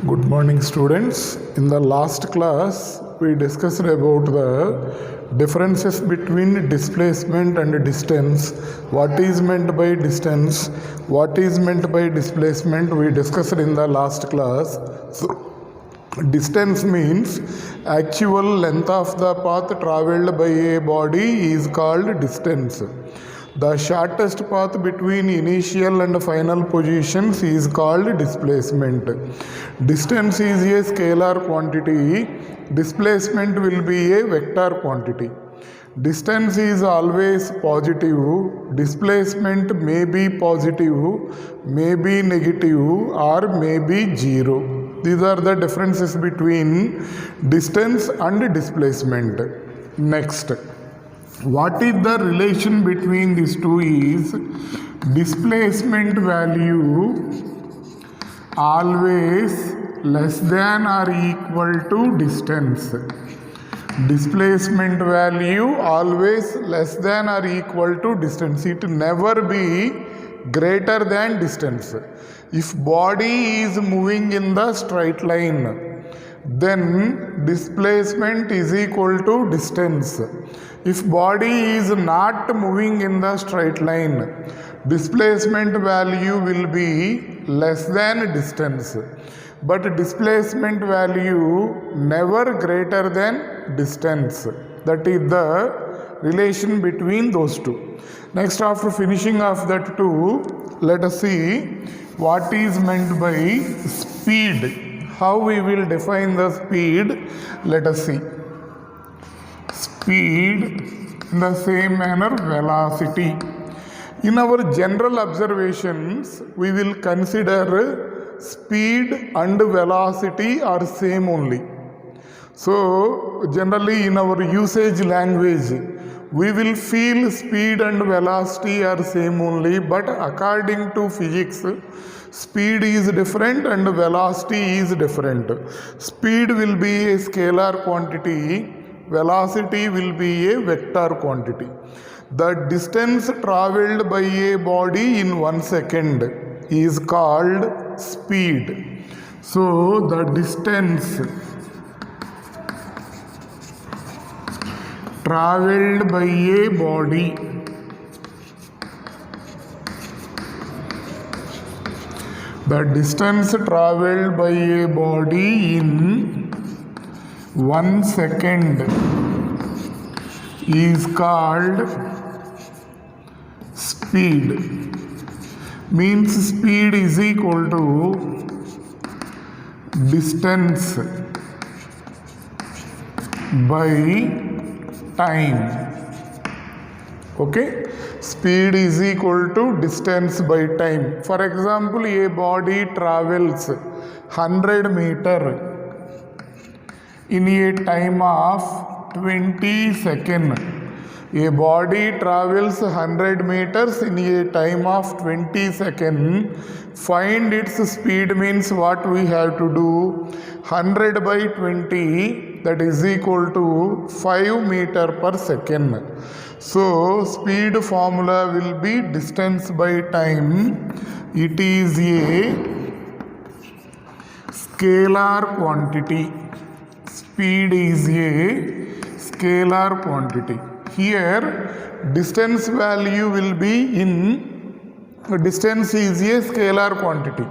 Good morning, students. In the last class, we discussed about the differences between displacement and distance. What is meant by distance? What is meant by displacement? We discussed in the last class. So, distance means actual length of the path traveled by a body is called distance. The shortest path between initial and final positions is called displacement. Distance is a scalar quantity. Displacement will be a vector quantity. Distance is always positive. Displacement may be positive, may be negative, or may be zero. These are the differences between distance and displacement. Next, what is the relation between these two is displacement value always less than or equal to distance. Displacement value always less than or equal to distance. It never be greater than distance. If body is moving in the straight line, then displacement is equal to distance. If body is not moving in the straight line, displacement value will be less than distance. But displacement value never greater than distance. That is the relation between those two. Next, after finishing off that two, let us see what is meant by speed. How we will define the speed? Let us see. Speed in the same manner velocity. In our general observations, we will consider speed and velocity are same only. So generally in our usage language, we will feel speed and velocity are same only, but according to physics, speed is different and velocity is different. Speed will be a scalar quantity, velocity will be a vector quantity. The distance traveled by a body in 1 second is called speed. So the distance traveled by a body in 1 second is called speed. Means speed is equal to distance by time. Okay, speed is equal to distance by time. For example, a body travels 100 meter in a time of 20 seconds. A body travels 100 meters in a time of 20 seconds. Find its speed means what we have to do? 100 by 20, that is equal to 5 meter per second. So speed formula will be distance by time. It is a scalar quantity. Speed is a scalar quantity. Here distance value will be distance is a scalar quantity.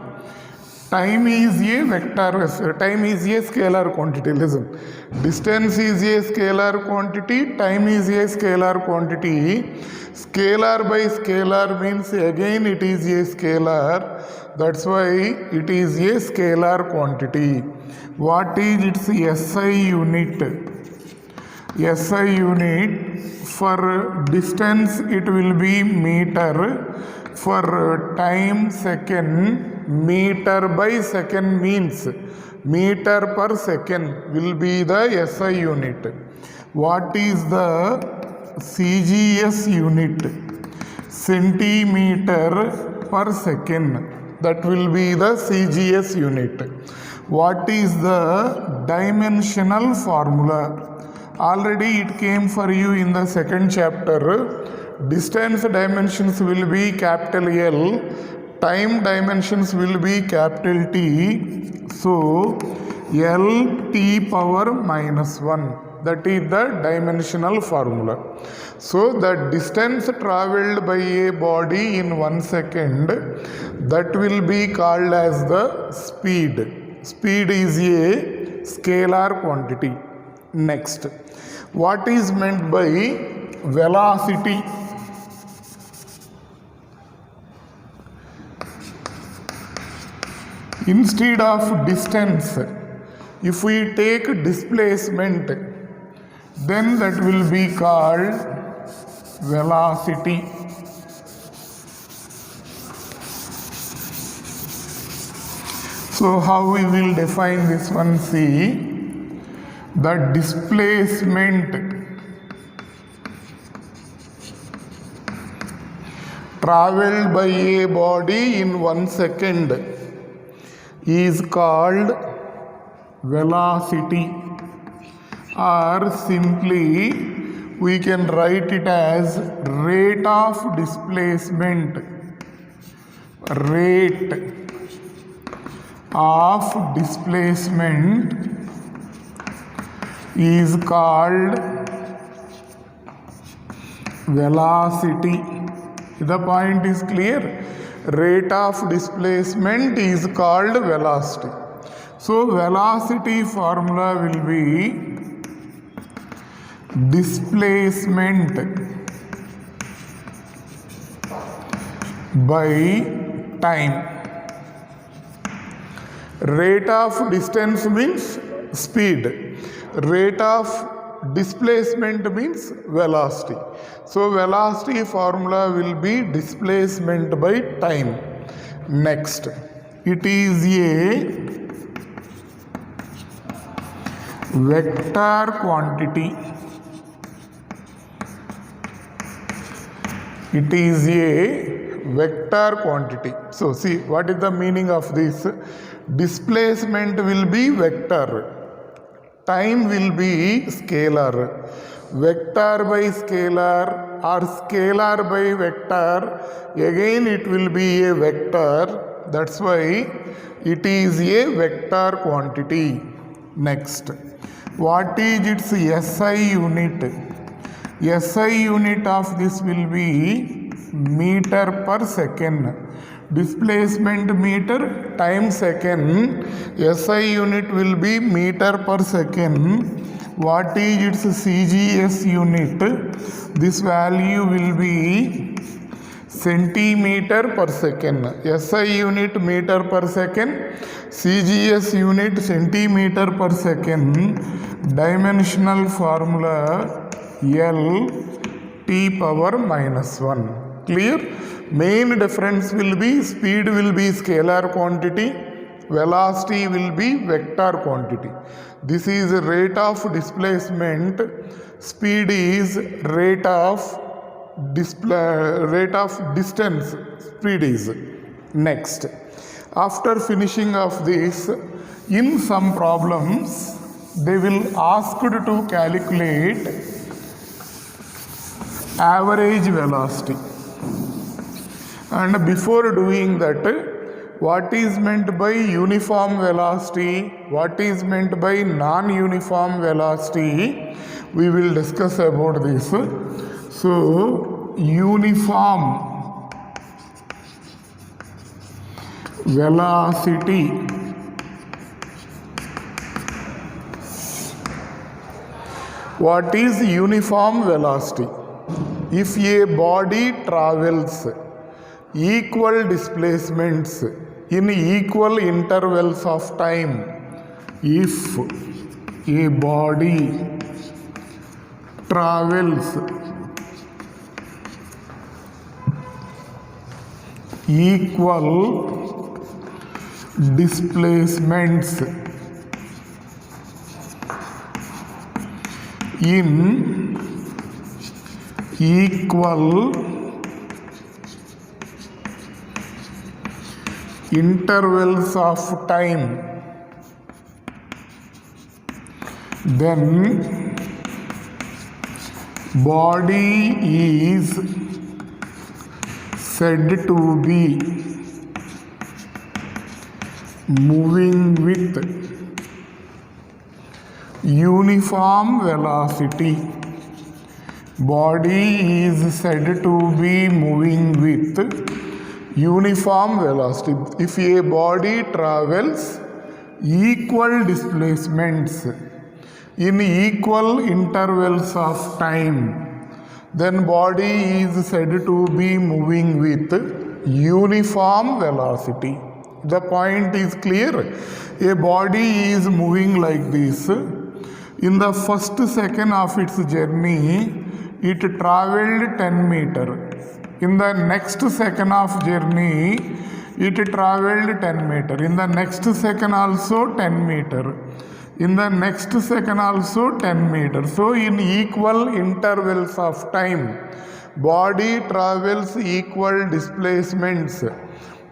Time is a vector, time is a scalar quantity. Listen, distance is a scalar quantity, time is a scalar quantity. Scalar by scalar means again it is a scalar. That's why it is a scalar quantity. What is its SI unit? SI unit, for distance it will be meter, for time second, meter by second means meter per second will be the SI unit. What is the CGS unit? Centimeter per second, that will be the CGS unit. What is the dimensional formula? Already it came for you in the second chapter. Distance dimensions will be capital L, time dimensions will be capital T. So L T power minus 1. That is the dimensional formula. So the distance traveled by a body in 1 second, that will be called as the speed. Speed is a scalar quantity. Next, what is meant by velocity? Instead of distance, if we take displacement, then that will be called velocity. So how we will define this one? See, the displacement traveled by a body in 1 second is called velocity, or simply we can write it as rate of displacement. Rate of displacement is called velocity. The point is clear. Rate of displacement is called velocity. So velocity formula will be displacement by time. Rate of distance means speed. Rate of displacement means velocity. So velocity formula will be displacement by time. Next, it is a vector quantity. It is a vector quantity. So see, what is the meaning of this? Displacement will be vector. Time will be scalar. Vector by scalar or scalar by vector, again it will be a vector. That's why it is a vector quantity. Next, what is its SI unit? SI unit of this will be meter per second. Displacement meter, time second. SI unit will be meter per second. What is its CGS unit? This value will be centimeter per second. SI unit meter per second, CGS unit centimeter per second. Dimensional formula L T power minus 1. Clear? Main difference will be speed will be scalar quantity, velocity will be vector quantity. This is rate of displacement, speed is rate of distance, speed is. Next, after finishing of this, in some problems they will ask to calculate average velocity. And before doing that, what is meant by uniform velocity, what is meant by non-uniform velocity, we will discuss about this. So, uniform velocity what is uniform velocity? If a body travels equal displacements in equal intervals of time, if a body travels equal displacements in equal intervals of time, then body is said to be moving with uniform velocity. Body is said to be moving with uniform velocity. If a body travels equal displacements in equal intervals of time, then body is said to be moving with uniform velocity. The point is clear. A body is moving like this. In the first second of its journey, it traveled 10 meter. In the next second of journey, it traveled 10 meter. In the next second also 10 meter. In the next second also 10 meter. So in equal intervals of time, body travels equal displacements.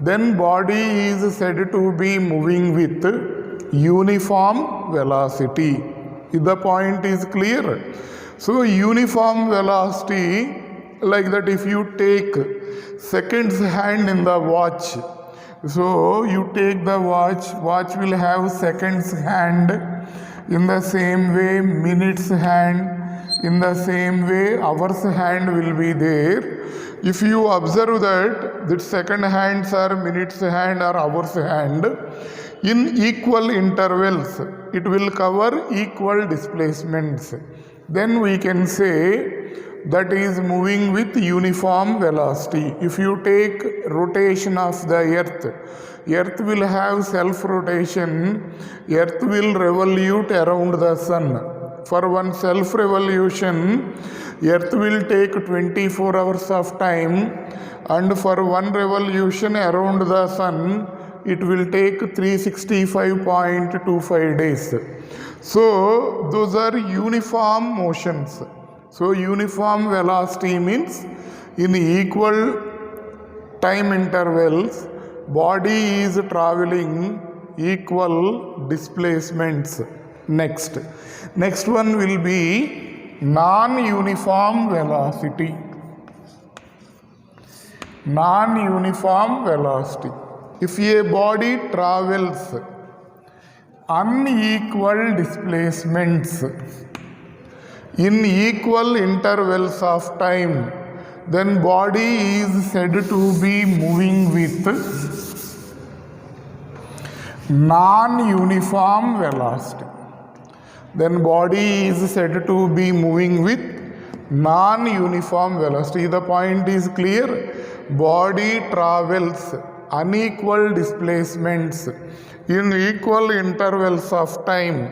Then body is said to be moving with uniform velocity. The point is clear. So uniform velocity, like that if you take seconds hand in the watch, so you take the watch will have seconds hand, in the same way minutes hand, in the same way hours hand will be there. If you observe that second hands or minutes hand or hours hand, in equal intervals, it will cover equal displacements. Then we can say that is moving with uniform velocity. If you take rotation of the earth will have self-rotation. Earth will revolute around the sun. For one self-revolution, earth will take 24 hours of time, and for one revolution around the sun, it will take 365.25 days. So those are uniform motions. So uniform velocity means in equal time intervals, body is traveling equal displacements. Next one will be non-uniform velocity. Non-uniform velocity. If a body travels unequal displacements in equal intervals of time, then body is said to be moving with non-uniform velocity. Then body is said to be moving with non-uniform velocity. The point is clear. Body travels unequal displacements in equal intervals of time.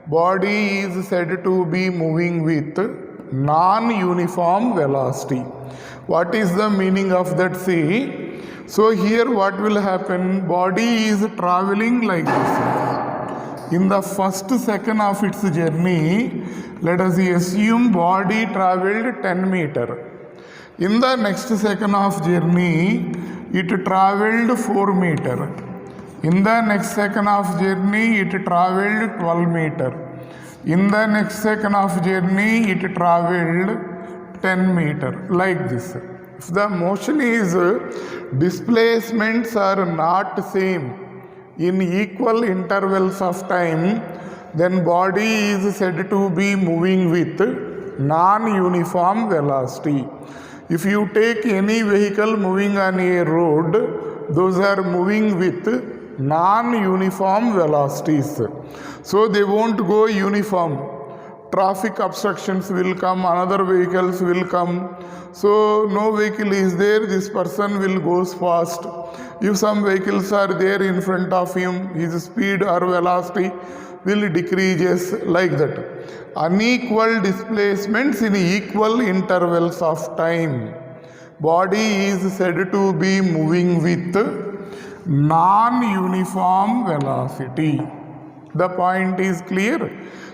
Body is said to be moving with non-uniform velocity. What is the meaning of that? See, so here what will happen? Body is traveling like this. In the first second of its journey, let us assume body traveled 10 meter. In the next second of journey, it traveled 4 meter. In the next second of journey, it traveled 12 meter. In the next second of journey, it traveled 10 meter. Like this. If the motion is, displacements are not same in equal intervals of time, then body is said to be moving with non-uniform velocity. If you take any vehicle moving on a road, those are moving with non-uniform velocities. So they won't go uniform. Traffic obstructions will come, another vehicles will come. So no vehicle is there, this person will go fast. If some vehicles are there in front of him, his speed or velocity will decreases like that. Unequal displacements in equal intervals of time. Body is said to be moving with non-uniform velocity. The point is clear.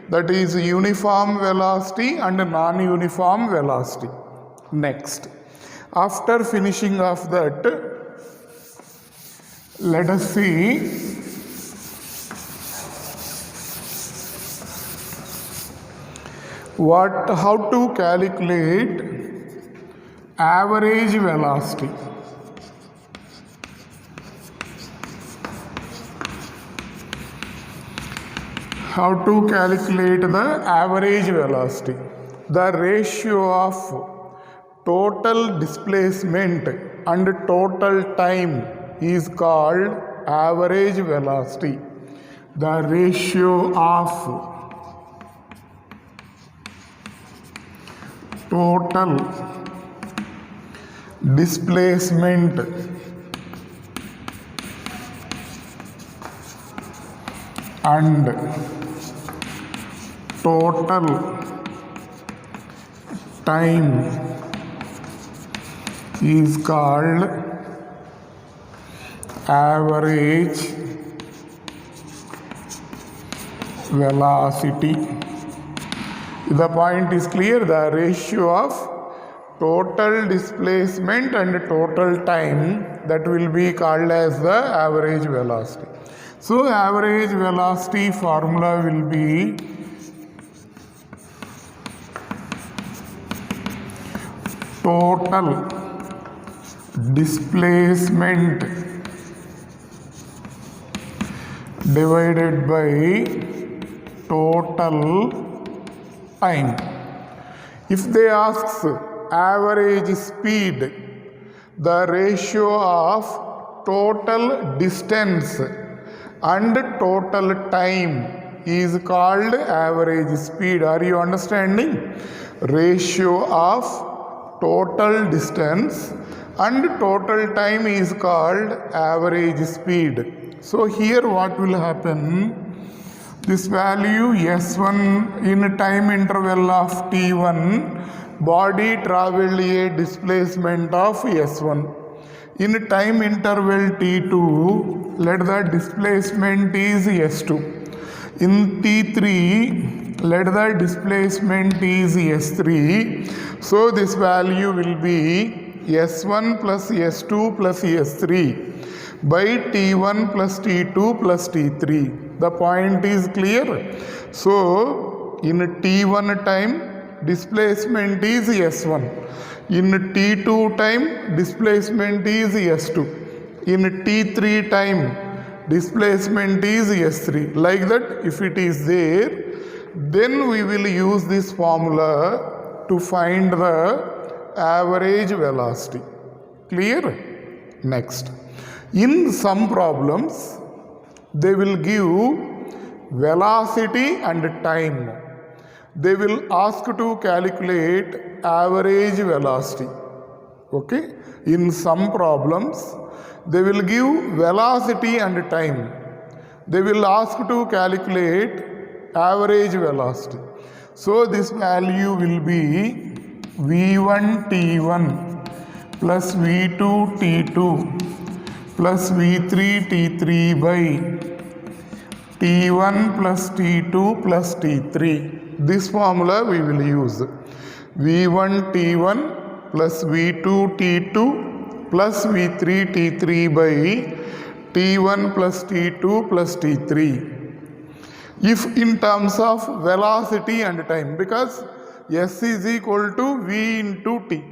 That is uniform velocity and non-uniform velocity. Next, after finishing of that, let us see how to calculate average velocity. how to calculate the average velocity. The ratio of total displacement and total time is called average velocity. The ratio of total displacement and total time is called average velocity. The point is clear. The ratio of total displacement and total time, that will be called as the average velocity. So average velocity formula will be total displacement divided by total time. If they ask average speed, the ratio of total distance and total time is called average speed. Are you understanding? Ratio of total distance and total time is called average speed. So here what will happen? This value S1 in time interval of T1, body traveled a displacement of S1. In time interval T2, let the displacement is S2. In T3, let the displacement is S3. So this value will be S1 plus S2 plus S3 by T1 plus T2 plus T3. The point is clear. So in T1 time, displacement is S1. In T2 time, displacement is S2. In T3 time, displacement is S3. Like that, if it is there, then we will use this formula to find the average velocity. Clear? Next. In some problems, they will give velocity and time. They will ask to calculate average velocity. Okay? In some problems, they will give velocity and time. They will ask to calculate average velocity. So this value will be V1 T1 plus V2 T2 plus V3 T3 by T1 plus T2 plus T3. This formula we will use. V1 T1 plus V2 T2 plus V3 T3 by T1 plus T2 plus T3. If in terms of velocity and time, because S is equal to V into T.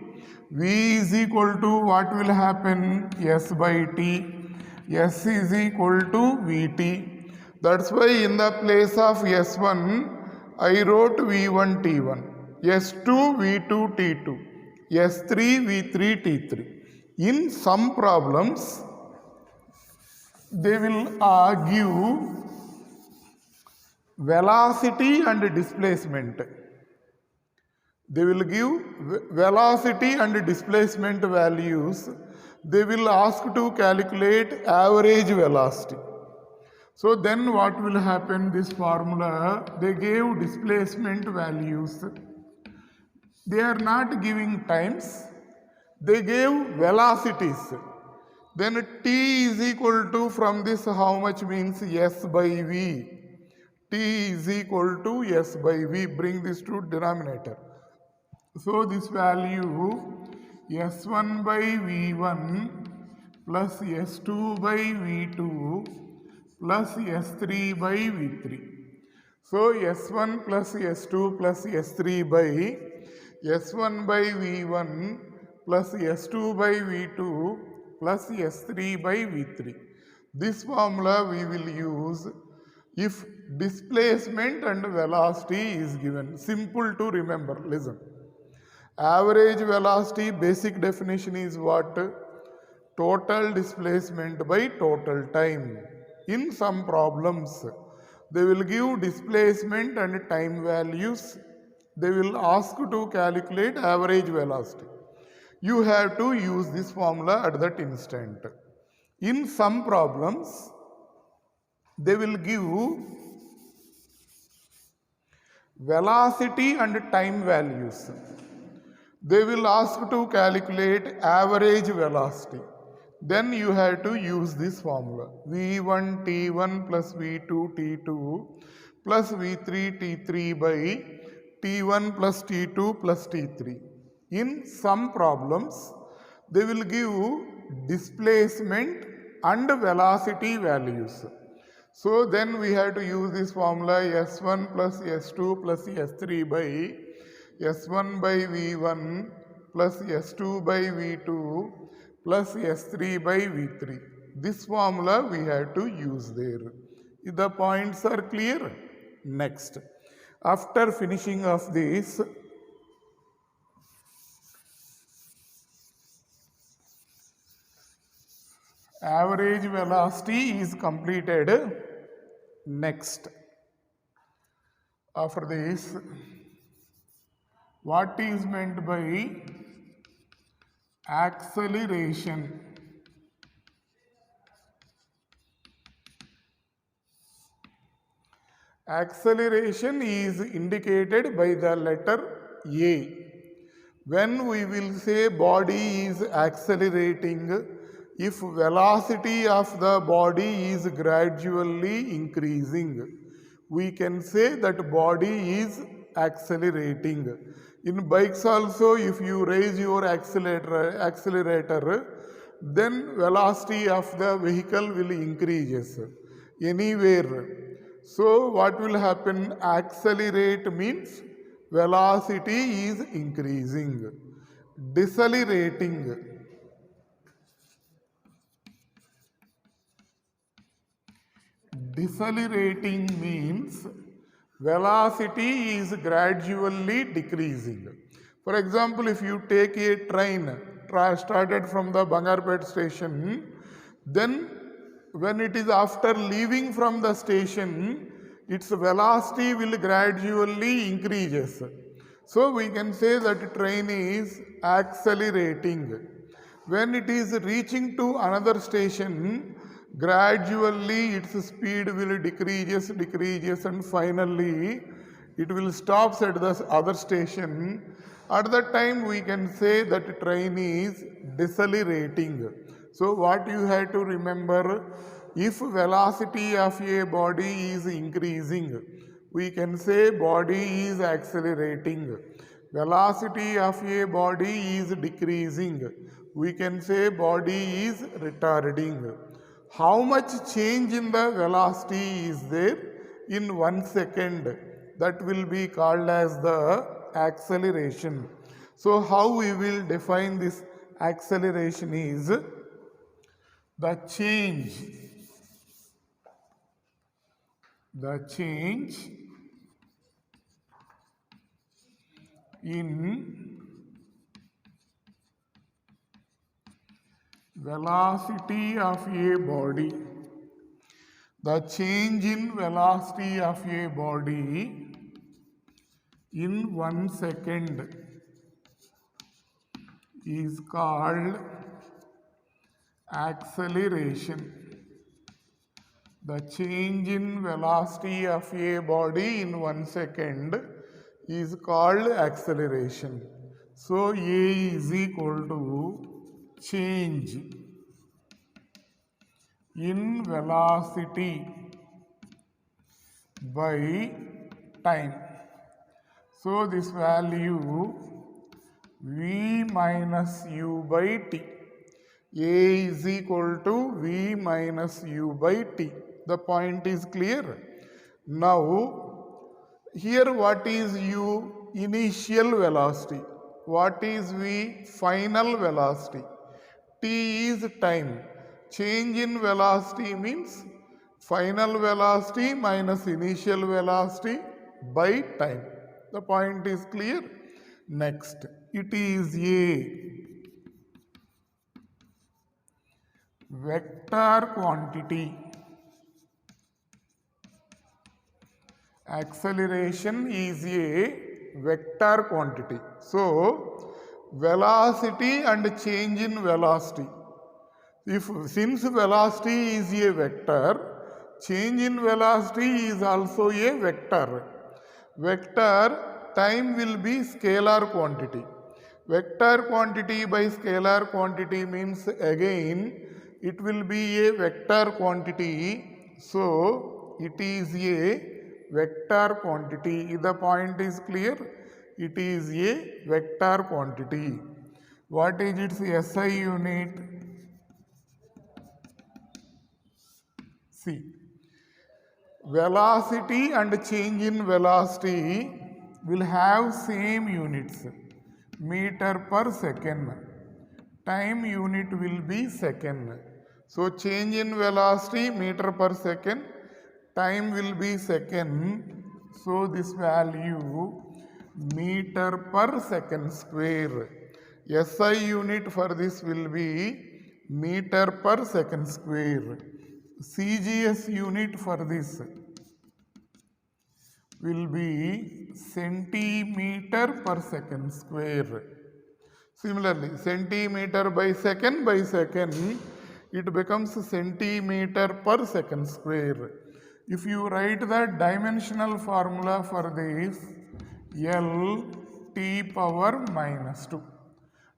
V is equal to what will happen? S by T. S is equal to Vt. That's why in the place of S1, I wrote V1 T1. S2 V2 T2. S3 V3 T3. In some problems, they will give velocity and displacement. They will give velocity and displacement values. They will ask to calculate average velocity. So then what will happen? This formula, they gave displacement values. They are not giving times. They gave velocities. Then T is equal to, from this how much means S by V. T is equal to S by V. Bring this to denominator. So this value S1 by V1 plus S2 by V2 plus S3 by V3. So S1 plus S2 plus S3 by S1 by V1 plus S2 by V2 plus S3 by V3. This formula we will use if displacement and velocity is given. Simple to remember. Listen. Average velocity basic definition is what? Total displacement by total time. In some problems, they will give displacement and time values. They will ask to calculate average velocity. You have to use this formula at that instant. In some problems, they will give velocity and time values. They will ask to calculate average velocity. Then you have to use this formula. V1 T1 plus V2 T2 plus V3 T3 by T1 plus T2 plus T3. In some problems, they will give displacement and velocity values. So then we have to use this formula S1 plus S2 plus S3 by S1 by V1 plus S2 by V2 plus S3 by V3. This formula we have to use there. The points are clear? Next. After finishing of this, average velocity is completed. Next. After this, what is meant by acceleration? Acceleration is indicated by the letter A. When we will say body is accelerating, if velocity of the body is gradually increasing, we can say that body is accelerating. In bikes also, if you raise your accelerator, then velocity of the vehicle will increase anywhere. So what will happen? Accelerate means velocity is increasing. Decelerating. Decelerating means velocity is gradually decreasing. For example, if you take a train started from the Bangarpet station, then when it is after leaving from the station, its velocity will gradually increases. So we can say that train is accelerating. When it is reaching to another station, gradually its speed will decreases and finally it will stop at the other station. At that time we can say that train is decelerating. So what you have to remember, if velocity of a body is increasing, we can say body is accelerating. Velocity of a body is decreasing, we can say body is retarding. How much change in the velocity is there in 1 second? That will be called as the acceleration. So how we will define this acceleration is the change in velocity of a body. The change in velocity of a body in 1 second is called acceleration. The change in velocity of a body in 1 second is called acceleration. So A is equal to change in velocity by time. So this value V minus U by T. A is equal to V minus U by T. The point is clear. Now, here what is U? Initial velocity. What is V? Final velocity. T is time. Change in velocity means Final velocity minus initial velocity by time. The point is clear. Next, it is a vector quantity. Acceleration is a vector quantity. So, velocity and change in velocity. Since velocity is a vector, change in velocity is also a vector. Vector time will be scalar quantity. Vector quantity by scalar quantity means again it will be a vector quantity. So, it is a vector quantity. The point is clear. It is a vector quantity. What is its SI unit? See, velocity and change in velocity will have same units, meter per second. Time unit will be second. So change in velocity meter per second, time will be second. So this value meter per second square. SI unit for this will be meter per second square. CGS unit for this will be centimeter per second square. Similarly, centimeter by second, it becomes centimeter per second square. If you write the dimensional formula for this, L t power minus 2.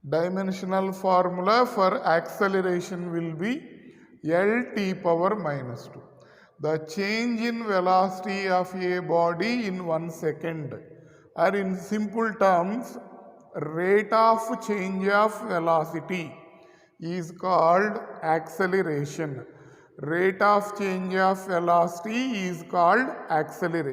Dimensional formula for acceleration will be L t power minus 2. The change in velocity of a body in 1 second, or in simple terms, rate of change of velocity is called acceleration. Rate of change of velocity is called acceleration.